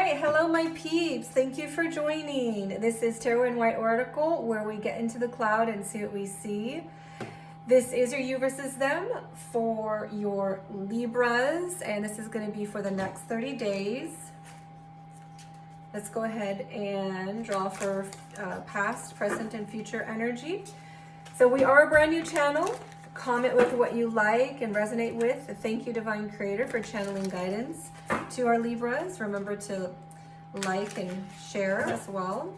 right, hello my peeps. Thank you for joining. This is Tarot and White Oracle, where we get into the cloud and see what we see. This is your you versus them for your Libras, and this is going to be for the next 30 days. Let's go ahead and draw for past, present, and future energy. So we are a brand new channel. Comment with what you like and resonate with. Thank you, Divine Creator, for channeling guidance to our Libras. Remember to like and share as well.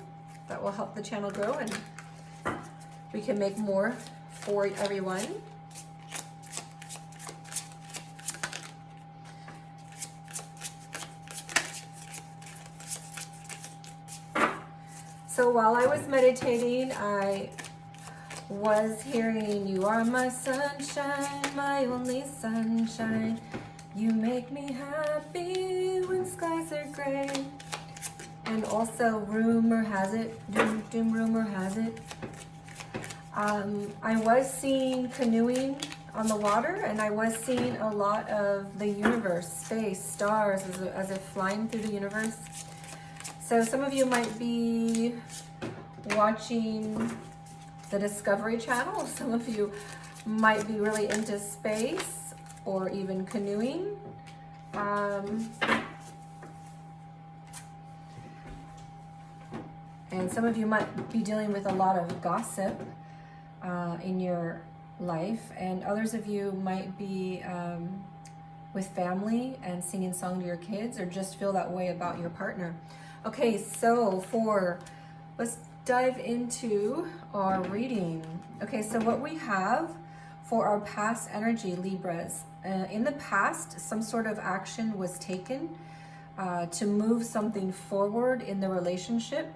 That will help the channel grow and we can make more for everyone. So while I was meditating, I was hearing, you are my sunshine, my only sunshine. You make me happy when skies are gray. And also, rumor has it, rumor has it. I was seeing canoeing on the water, and I was seeing a lot of the universe, space, stars, as if flying through the universe. So some of you might be watching the Discovery Channel. Some of you might be really into space or even canoeing. And some of you might be dealing with a lot of gossip in your life, and others of you might be with family and singing song to your kids, or just feel that way about your partner. Okay, so let's dive into our reading. Okay, so what we have for our past energy, Libras, in the past, some sort of action was taken to move something forward in the relationship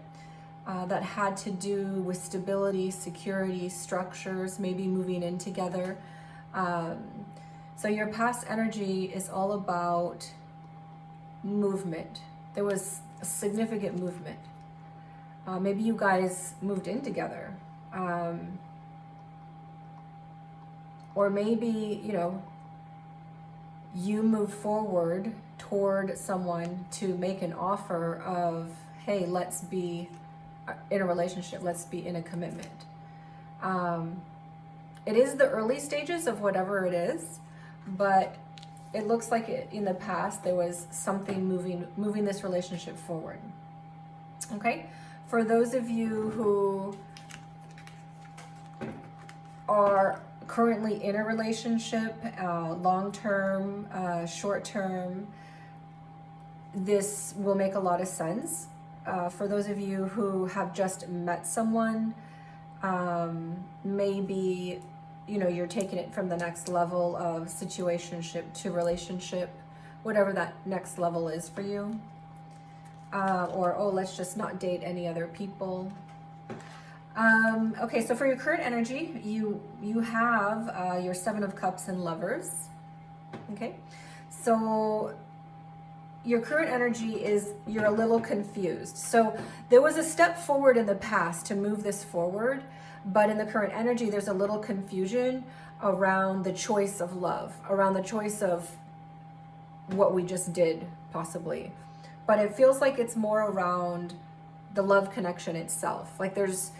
that had to do with stability, security, structures, maybe moving in together. So your past energy is all about movement. There was a significant movement. Maybe you guys moved in together. Or maybe, you moved forward toward someone to make an offer of, hey, let's be in a relationship, let's be in a commitment. It is the early stages of whatever it is, but it looks like in the past there was something moving this relationship forward. Okay? For those of you who are currently in a relationship, long-term, short-term, this will make a lot of sense. For those of you who have just met someone, maybe, you're taking it from the next level of situationship to relationship, whatever that next level is for you. Or let's just not date any other people. Okay, so for your current energy, you have your Seven of Cups and Lovers. Okay, so your current energy is you're a little confused. So there was a step forward in the past to move this forward, but in the current energy, there's a little confusion around the choice of love, around the choice of what we just did, possibly. But it feels like it's more around the love connection itself. Like there's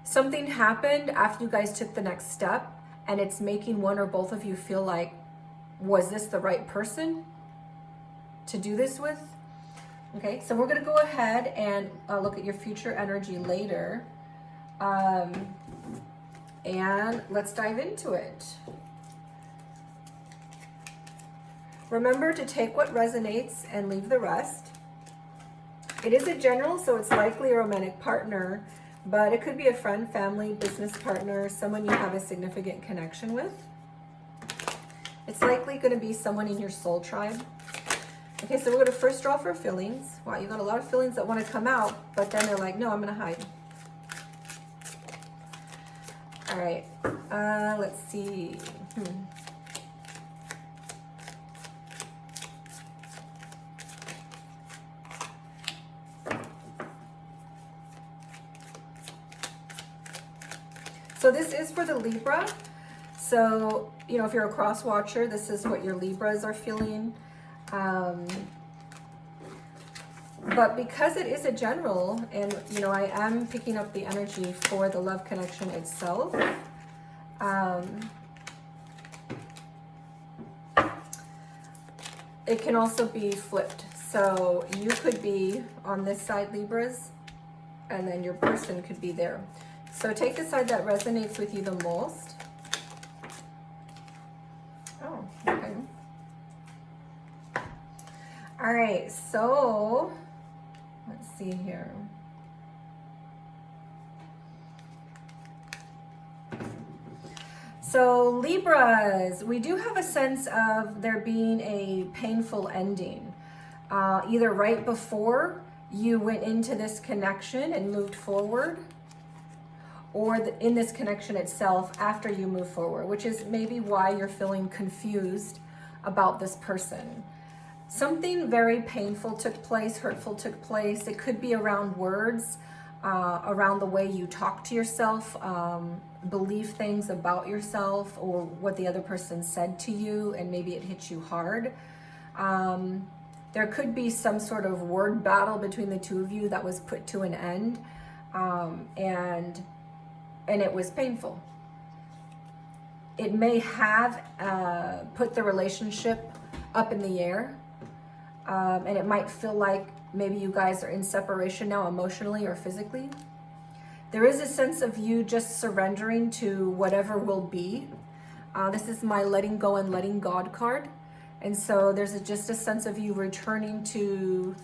something happened after you guys took the next step, and it's making one or both of you feel like, was this the right person to do this with? Okay, so we're going to go ahead and look at your future energy later. And let's dive into it. Remember to take what resonates and leave the rest. It is a general, so it's likely a romantic partner, but it could be a friend, family, business partner, someone you have a significant connection with. It's likely going to be someone in your soul tribe. Okay, so we're going to first draw for feelings. Wow, you got a lot of feelings that want to come out, but then they're like, no, I'm going to hide. All right, let's see. So this is for the Libra. So, if you're a cross watcher, this is what your Libras are feeling. But because it is a general, and you know, I am picking up the energy for the love connection itself, it can also be flipped. So you could be on this side, Libras, and then your person could be there. So take the side that resonates with you the most. Oh, okay. All right, so let's see here. So Libras, we do have a sense of there being a painful ending, either right before you went into this connection and moved forward, or in this connection itself after you move forward, which is maybe why you're feeling confused about this person. Something very painful took place, hurtful took place. It could be around words, around the way you talk to yourself, believe things about yourself, or what the other person said to you, and maybe it hit you hard. There could be some sort of word battle between the two of you that was put to an end, and it was painful. It may have put the relationship up in the air, and it might feel like maybe you guys are in separation now, emotionally or physically. There is a sense of you just surrendering to whatever will be. This is my letting go and letting God card. And so there's just a sense of you returning to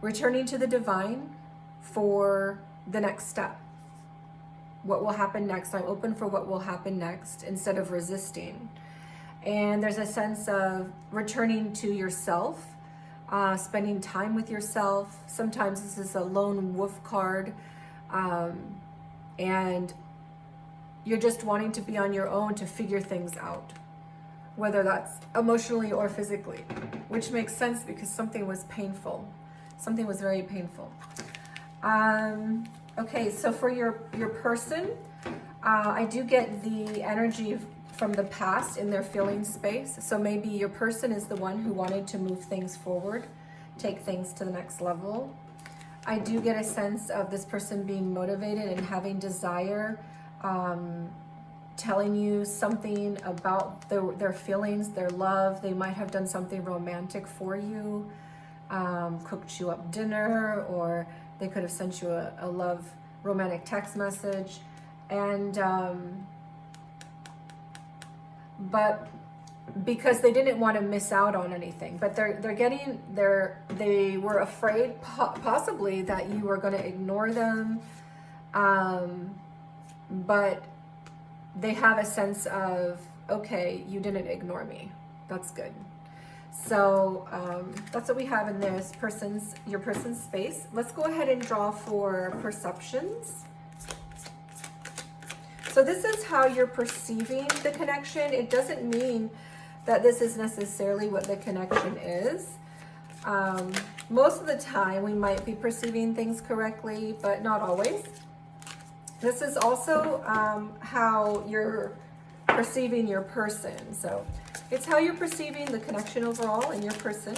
the divine for the next step. What will happen next? I'm open for what will happen next instead of resisting. And there's a sense of returning to yourself, spending time with yourself. Sometimes this is a lone wolf card. And you're just wanting to be on your own to figure things out, whether that's emotionally or physically, which makes sense because something was painful. Something was very painful. Okay, so for your person, I do get the energy from the past in their feeling space. So maybe your person is the one who wanted to move things forward, take things to the next level. I do get a sense of this person being motivated and having desire, telling you something about their feelings, their love. They might have done something romantic for you, cooked you up dinner, or they could have sent you a love romantic text message. And but because they didn't want to miss out on anything, but they were afraid possibly that you were going to ignore them, but they have a sense of, okay, you didn't ignore me, that's good. So that's what we have in your person's space. Let's go ahead and draw for perceptions. So this is how you're perceiving the connection. It doesn't mean that this is necessarily what the connection is. Most of the time we might be perceiving things correctly, but not always. This is also how you're perceiving your person. So it's how you're perceiving the connection overall in your person.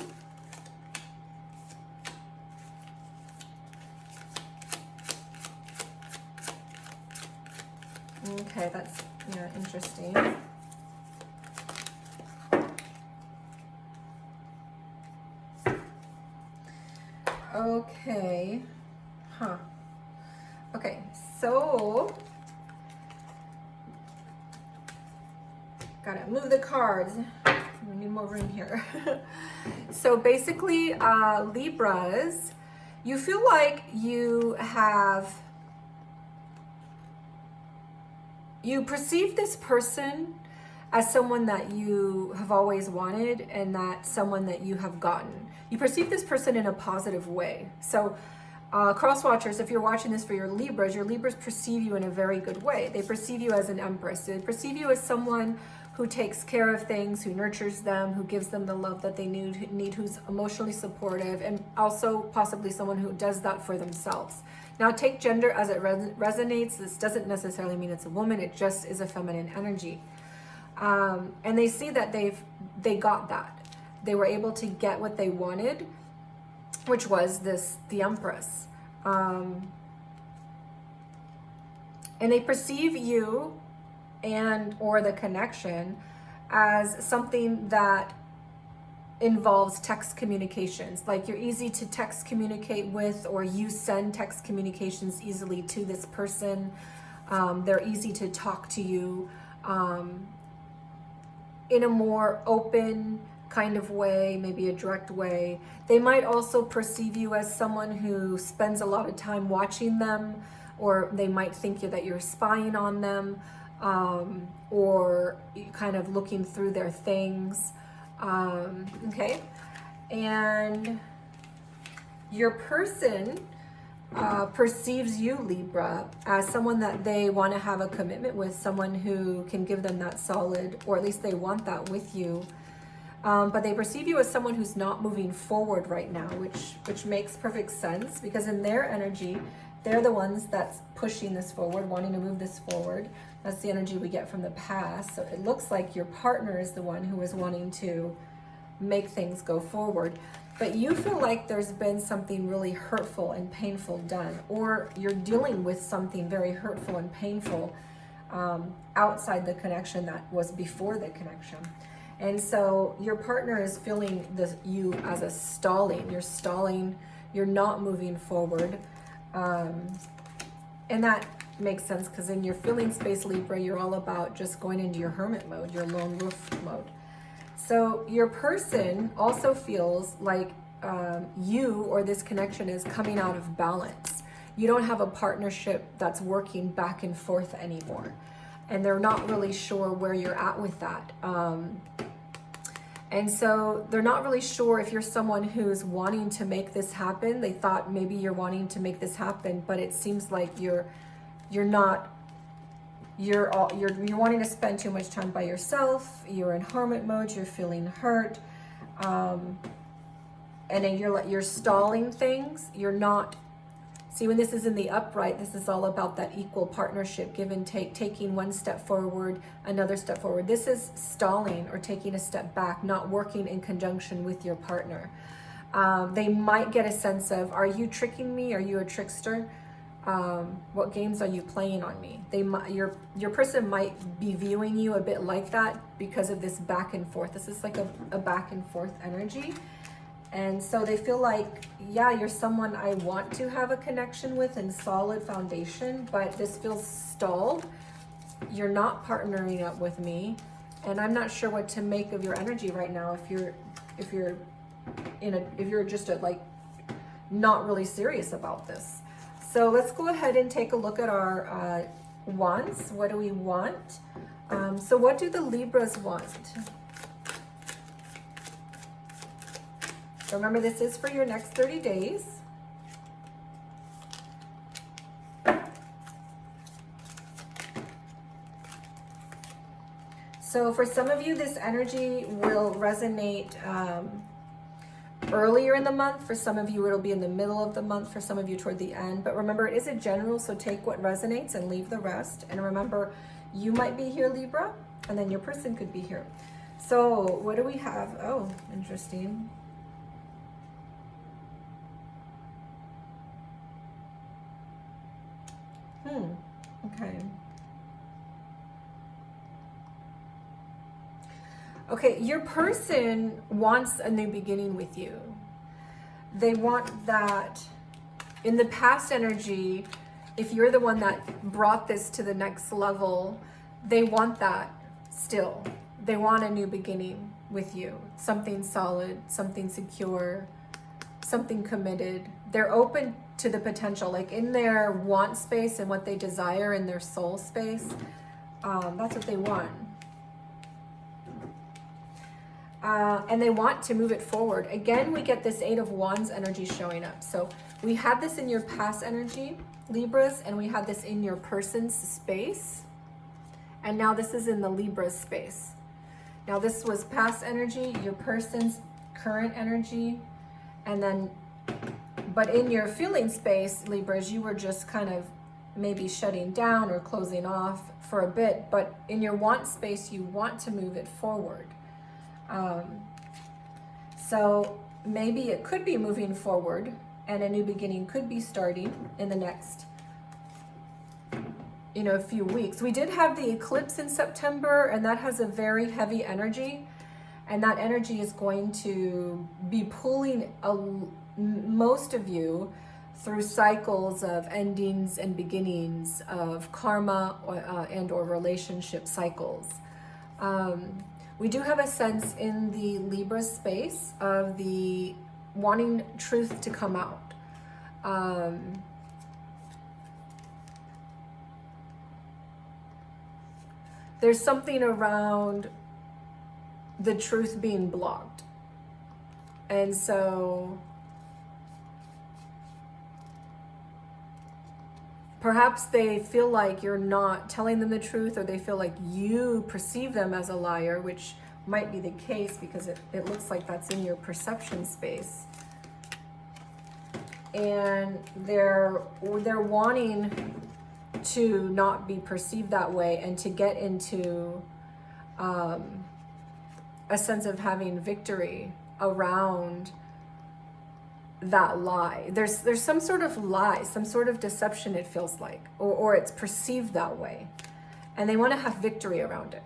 Okay, that's interesting. Okay, okay, so gotta move the cards. We need more room here. So basically, Libras, you feel like you perceive this person as someone that you have always wanted, and that someone that you have gotten. You perceive this person in a positive way. So cross watchers, if you're watching this for your Libras perceive you in a very good way. They perceive you as an empress. They perceive you as someone who takes care of things, who nurtures them, who gives them the love that they need, who's emotionally supportive, and also possibly someone who does that for themselves. Now, take gender as it resonates. This doesn't necessarily mean it's a woman. It just is a feminine energy. And they see that they got that. They were able to get what they wanted, which was the Empress. And they perceive you and or the connection as something that involves text communications. Like you're easy to text communicate with, or you send text communications easily to this person. They're easy to talk to you in a more open kind of way, maybe a direct way. They might also perceive you as someone who spends a lot of time watching them, or they might think that you're spying on them, or kind of looking through their things. Okay, and your person perceives you, Libra, as someone that they want to have a commitment with, someone who can give them that solid, or at least they want that with you. But they perceive you as someone who's not moving forward right now, which makes perfect sense, because in their energy, they're the ones that's pushing this forward, wanting to move this forward. That's the energy we get from the past. So it looks like your partner is the one who is wanting to make things go forward. But you feel like there's been something really hurtful and painful done, or you're dealing with something very hurtful and painful outside the connection that was before the connection. And so your partner is feeling you as a stalling. You're stalling, you're not moving forward. And that makes sense, because in your feeling space, Libra, you're all about just going into your hermit mode, your lone wolf mode. So your person also feels like you or this connection is coming out of balance. You don't have a partnership that's working back and forth anymore. And they're not really sure where you're at with that. And so they're not really sure if you're someone who's wanting to make this happen. They thought maybe you're wanting to make this happen, but it seems like you're not. You're wanting to spend too much time by yourself. You're in hermit mode. You're feeling hurt, and then you're stalling things. You're not. See, when this is in the upright, this is all about that equal partnership, give and take, taking one step forward, another step forward. This is stalling or taking a step back, not working in conjunction with your partner. They might get a sense of, are you tricking me? Are you a trickster? What games are you playing on me? Your person might be viewing you a bit like that because of this back and forth. This is like a back and forth energy. And so they feel like, yeah, you're someone I want to have a connection with and solid foundation, but this feels stalled. You're not partnering up with me, and I'm not sure what to make of your energy right now. If you're just like not really serious about this. So let's go ahead and take a look at our wants. What do we want? So what do the Libras want? Remember, this is for your next 30 days. So for some of you, this energy will resonate earlier in the month. For some of you, it'll be in the middle of the month. For some of you, toward the end. But remember, it is a general, so take what resonates and leave the rest. And remember, you might be here, Libra, and then your person could be here. So what do we have? Oh, interesting. Okay. Okay, your person wants a new beginning with you. They want that. In the past energy, if you're the one that brought this to the next level, they want that still. They want a new beginning with you. Something solid, something secure, something committed. They're open to the potential, like in their want space and what they desire in their soul space. That's what they want. And they want to move it forward. Again, we get this 8 of Wands energy showing up. So we had this in your past energy, Libras, and we had this in your person's space. And now this is in the Libra space. Now this was past energy, your person's current energy, and then, but in your feeling space, Libras, you were just kind of maybe shutting down or closing off for a bit, but in your want space, you want to move it forward. So maybe it could be moving forward, and a new beginning could be starting in the next, you know, a few weeks. We did have the eclipse in September, and that has a very heavy energy, and that energy is going to be pulling most of you through cycles of endings and beginnings of karma and or relationship cycles. We do have a sense in the Libra space of the wanting truth to come out. There's something around the truth being blocked. And so perhaps they feel like you're not telling them the truth, or they feel like you perceive them as a liar, which might be the case because it looks like that's in your perception space. And they're wanting to not be perceived that way, and to get into a sense of having victory around that lie. There's some sort of lie, some sort of deception, it feels like, or it's perceived that way, and they want to have victory around it.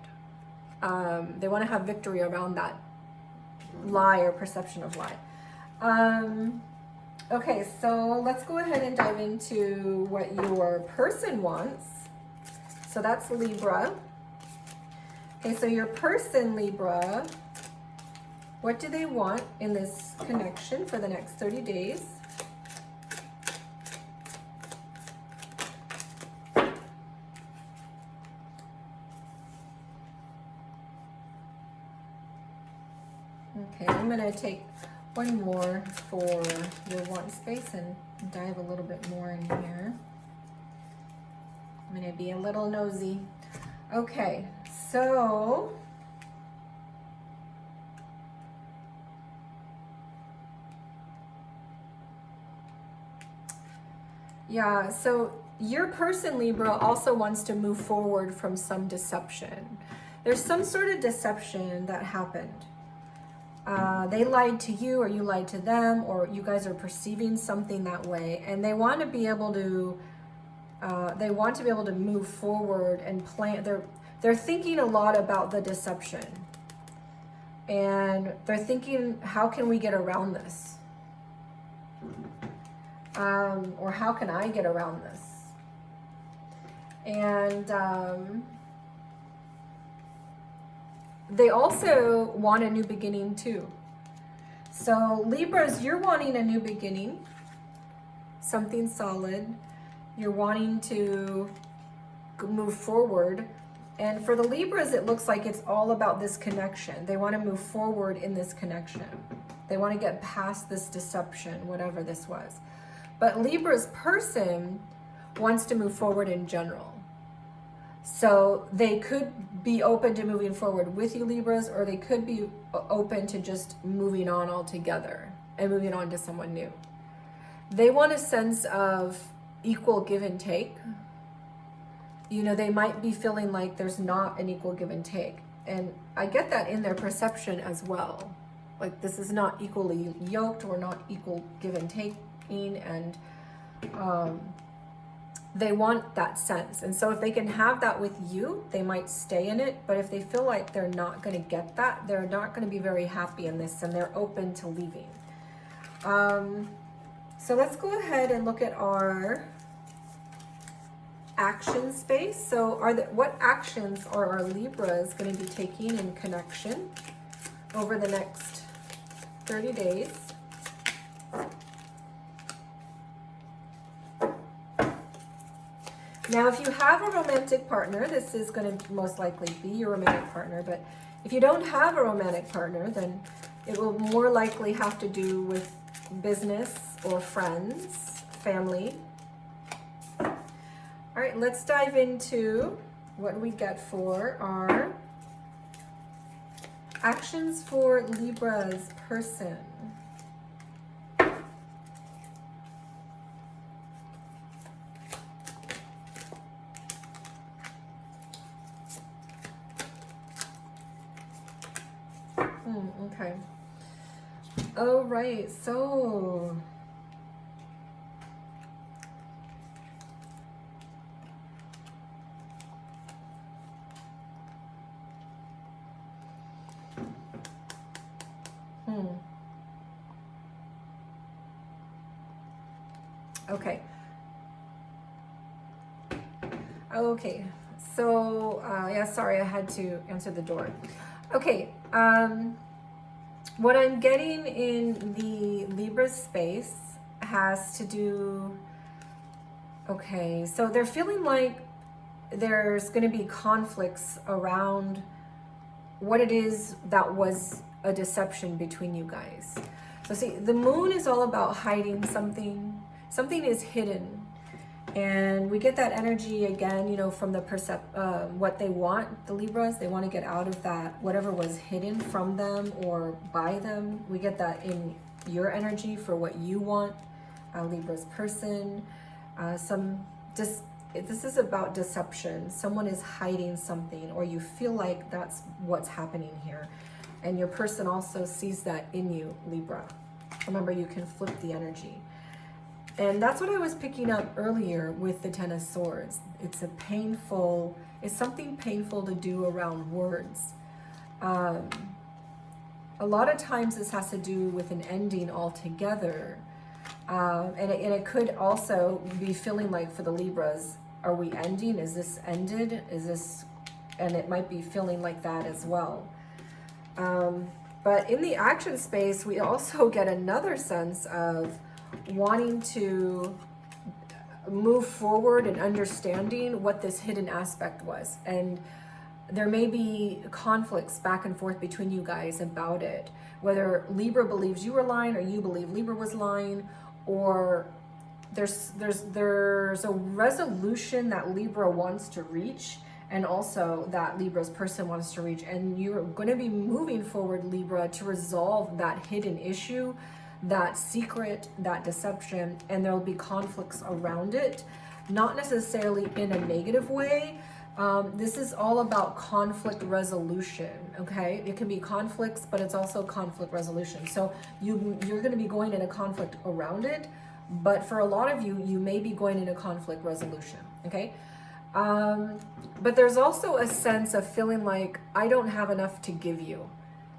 They want to have victory around that lie or perception of lie. Okay, so let's go ahead and dive into what your person wants. So that's Libra. Okay, so your person, Libra, what do they want in this connection for the next 30 days? Okay, I'm going to take one more for your want space and dive a little bit more in here. I'm going to be a little nosy. Okay, so yeah, so your person, Libra, also wants to move forward from some deception. There's some sort of deception that happened. They lied to you, or you lied to them, or you guys are perceiving something that way, and they want to be able to move forward and plan. They're thinking a lot about the deception, and they're thinking, how can we get around this? Or how can I get around this? And they also want a new beginning too. So Libras, you're wanting a new beginning, something solid. You're wanting to move forward. And for the Libras, it looks like it's all about this connection. They want to move forward in this connection. They want to get past this deception, whatever this was. But Libra's person wants to move forward in general. So they could be open to moving forward with you, Libras, or they could be open to just moving on altogether and moving on to someone new. They want a sense of equal give and take. You know, they might be feeling like there's not an equal give and take. And I get that in their perception as well. Like this is not equally yoked, or not equal give and taking, and they want that sense. And so if they can have that with you, they might stay in it. But if they feel like they're not going to get that, they're not going to be very happy in this, and they're open to leaving. So let's go ahead and look at our action space. So what actions are our Libras going to be taking in connection over the next 30 days? Now, if you have a romantic partner, this is going to most likely be your romantic partner. But if you don't have a romantic partner, then it will more likely have to do with business or friends, family. All right, let's dive into what we get for our actions for Libra's person. Okay. Oh, right. So okay. Okay. So, yeah, sorry, I had to answer the door. Okay. What I'm getting in the Libra space has to do, okay, so they're feeling like there's going to be conflicts around what it is that was a deception between you guys. So see, the moon is all about hiding something. Something is hidden. And we get that energy again, you know, from the what they want, the Libras. They want to get out of that, whatever was hidden from them or by them. We get that in your energy for what you want, Libra's person. This is about deception. Someone is hiding something, or you feel like that's what's happening here. And your person also sees that in you, Libra. Remember, you can flip the energy. And that's what I was picking up earlier with the Ten of Swords. It's something painful to do around words. A lot of times this has to do with an ending altogether. And it could also be feeling like for the Libras, are we ending? Is this ended? And it might be feeling like that as well. But in the action space, we also get another sense of wanting to move forward and understanding what this hidden aspect was. And there may be conflicts back and forth between you guys about it, whether Libra believes you were lying or you believe Libra was lying, or there's a resolution that Libra wants to reach, and also that Libra's person wants to reach, and you're going to be moving forward, Libra, to resolve that hidden issue, that secret, that deception, and there will be conflicts around it, not necessarily in a negative way. This is all about conflict resolution, okay? It can be conflicts, but it's also conflict resolution. So you're going to be going in a conflict around it, but for a lot of you, you may be going in a conflict resolution, okay? But there's also a sense of feeling like, I don't have enough to give you.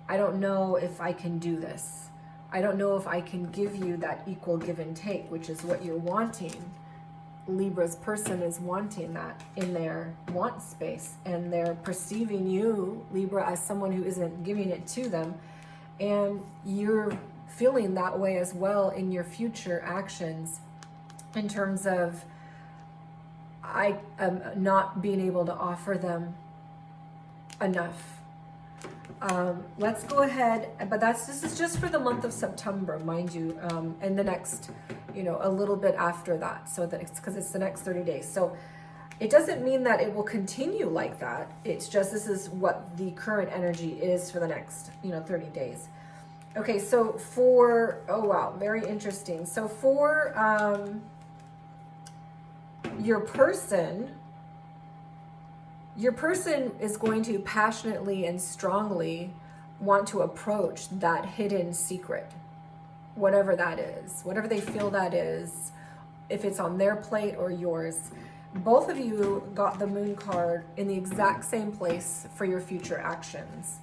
I don't know if I can do this. I don't know if I can give you that equal give and take, which is what you're wanting. Libra's person is wanting that in their want space, and they're perceiving you, Libra, as someone who isn't giving it to them. And you're feeling that way as well in your future actions, in terms of I am not being able to offer them enough. Let's go ahead, but this is just for the month of September, mind you, and the next, a little bit after that, so that because it's the next 30 days. So it doesn't mean that it will continue like that. It's just, this is what the current energy is for the next, 30 days. Okay, so for, oh wow, very interesting. So for your person is going to passionately and strongly want to approach that hidden secret, whatever that is, whatever they feel that is, if it's on their plate or yours. Both of you got the Moon card in the exact same place for your future actions.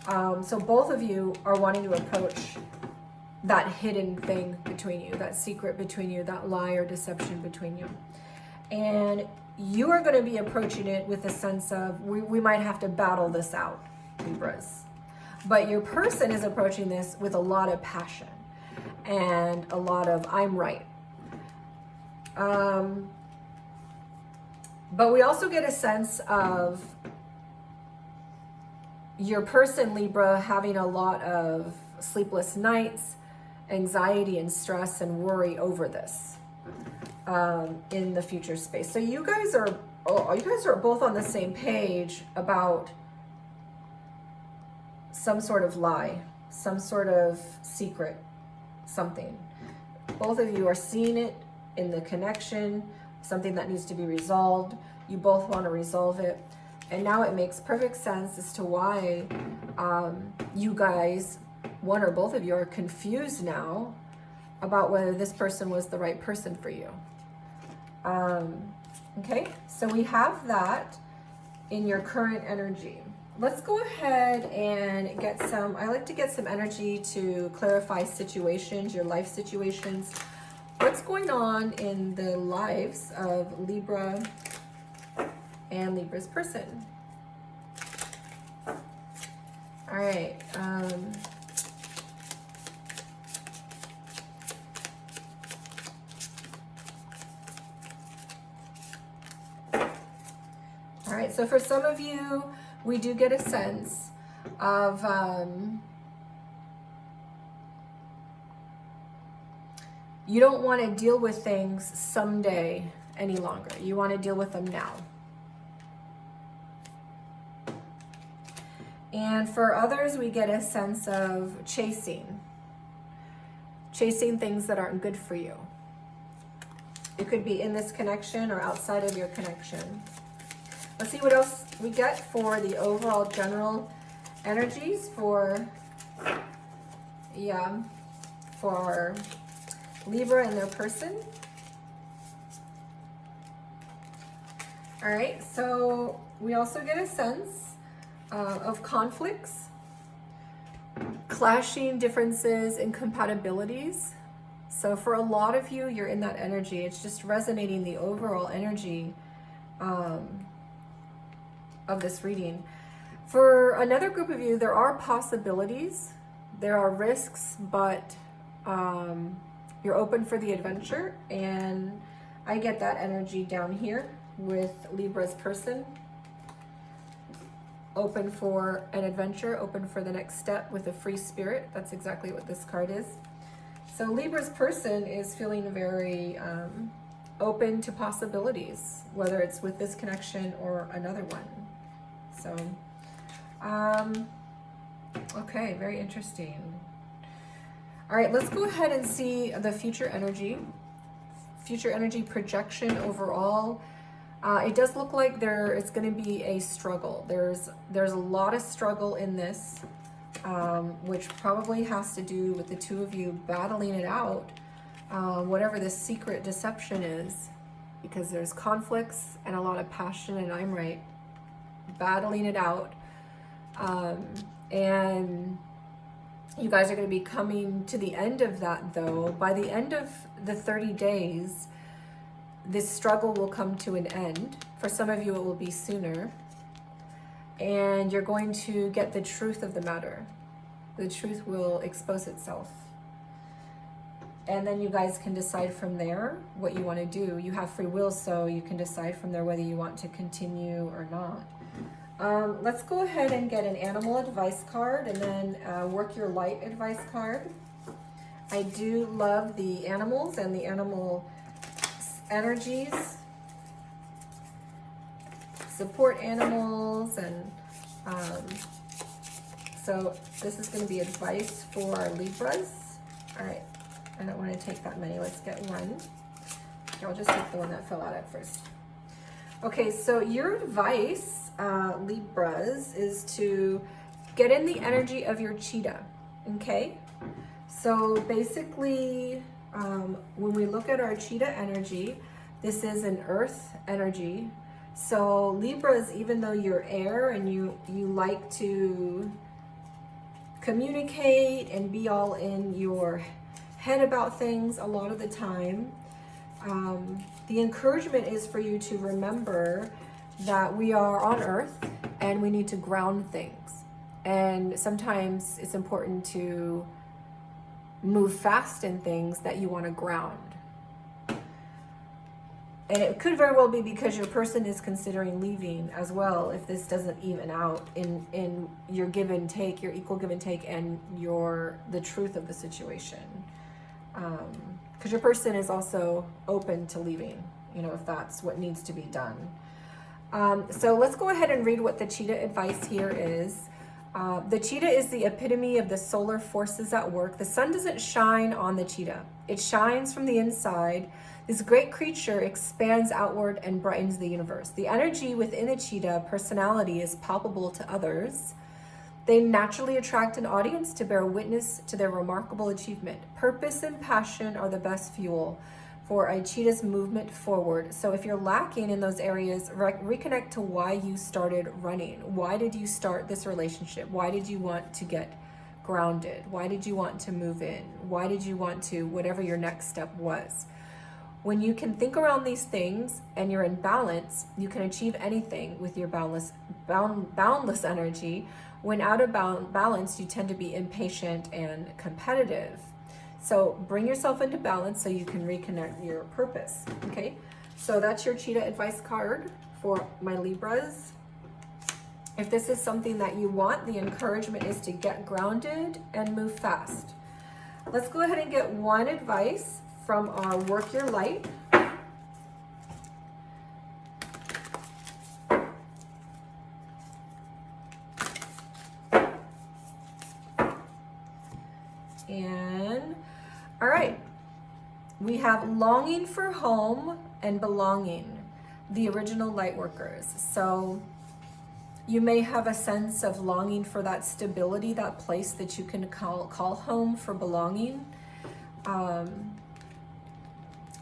So both of you are wanting to approach that hidden thing between you, that secret between you, that lie or deception between you. And you are going to be approaching it with a sense of, we might have to battle this out, Libras. But your person is approaching this with a lot of passion and a lot of, I'm right. But we also get a sense of your person, Libra, having a lot of sleepless nights, anxiety and stress and worry over this. In the future space. So you guys are both on the same page about some sort of lie, some sort of secret, something. Both of you are seeing it in the connection, something that needs to be resolved. You both want to resolve it. And now it makes perfect sense as to why you guys one or both of you are confused now about whether this person was the right person for you. Okay, so we have that in your current energy. Let's go ahead and get some, I like to get some energy to clarify situations, your life situations. What's going on in the lives of Libra and Libra's person? All right. All right, so for some of you, we do get a sense of you don't want to deal with things someday any longer. You want to deal with them now. And for others, we get a sense of chasing things that aren't good for you. It could be in this connection or outside of your connection. Let's see what else we get for the overall general energies for Libra and their person. All right, so we also get a sense of conflicts, clashing differences, incompatibilities. So for a lot of you, you're in that energy. It's just resonating the overall energy of this reading. For another group of you, there are possibilities, there are risks, but you're open for the adventure, and I get that energy down here with Libra's person. Open for an adventure, open for the next step with a free spirit. That's exactly what this card is. So Libra's person is feeling very open to possibilities, whether it's with this connection or another one. So, okay, very interesting. All right, let's go ahead and see the future energy projection overall. It does look like there is going to be a struggle. There's a lot of struggle in this, which probably has to do with the two of you battling it out, whatever this secret deception is, because there's conflicts and a lot of passion, and I'm right, battling it out. And you guys are going to be coming to the end of that, though. By the end of the 30 days, this struggle will come to an end. For some of you, it will be sooner. And you're going to get the truth of the matter. The truth will expose itself. And then you guys can decide from there what you want to do. You have free will, so you can decide from there whether you want to continue or not. Let's go ahead and get an animal advice card, and then work your light advice card. I do love the animals and the animal energies. Support animals, and so this is going to be advice for our Libras. All right, I don't want to take that many. Let's get one. I'll just take the one that fell out at first. Okay, so your advice, Libras, is to get in the energy of your cheetah, okay? So basically, when we look at our cheetah energy, this is an earth energy. So Libras, even though you're air and you like to communicate and be all in your head about things a lot of the time, the encouragement is for you to remember that we are on earth and we need to ground things. And sometimes it's important to move fast in things that you want to ground. And it could very well be because your person is considering leaving as well, if this doesn't even out in your give and take, your equal give and take, and the truth of the situation. Because your person is also open to leaving, if that's what needs to be done. So let's go ahead and read what the cheetah advice here is. The cheetah is the epitome of the solar forces at work. The sun doesn't shine on the cheetah. It shines from the inside. This great creature expands outward and brightens the universe. The energy within the cheetah personality is palpable to others. They naturally attract an audience to bear witness to their remarkable achievement. Purpose and passion are the best fuel for a cheetah's movement forward. So if you're lacking in those areas, reconnect to why you started running. Why did you start this relationship? Why did you want to get grounded? Why did you want to move in? Why did you want to, whatever your next step was? When you can think around these things and you're in balance, you can achieve anything with your boundless energy. When out of balance, you tend to be impatient and competitive. So bring yourself into balance so you can reconnect your purpose, okay? So that's your cheetah advice card for my Libras. If this is something that you want, the encouragement is to get grounded and move fast. Let's go ahead and get one advice from our Work Your Light. And all right, we have longing for home and belonging, the original light workers. So you may have a sense of longing for that stability, that place that you can call home for belonging.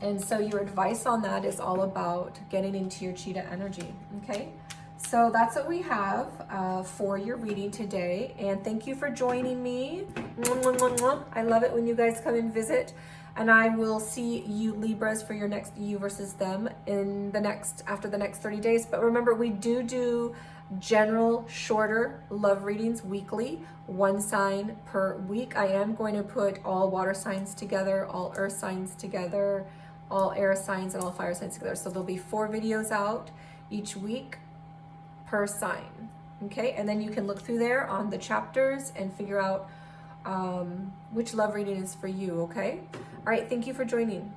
And so your advice on that is all about getting into your cheetah energy, okay? So that's what we have for your reading today. And thank you for joining me. I love it when you guys come and visit. And I will see you Libras for your next you versus them in after the next 30 days. But remember, we do general, shorter love readings weekly, one sign per week. I am going to put all water signs together, all earth signs together, all air signs, and all fire signs together. So there'll be 4 videos out each week per sign, okay? And then you can look through there on the chapters and figure out which love reading is for you, okay? All right, thank you for joining.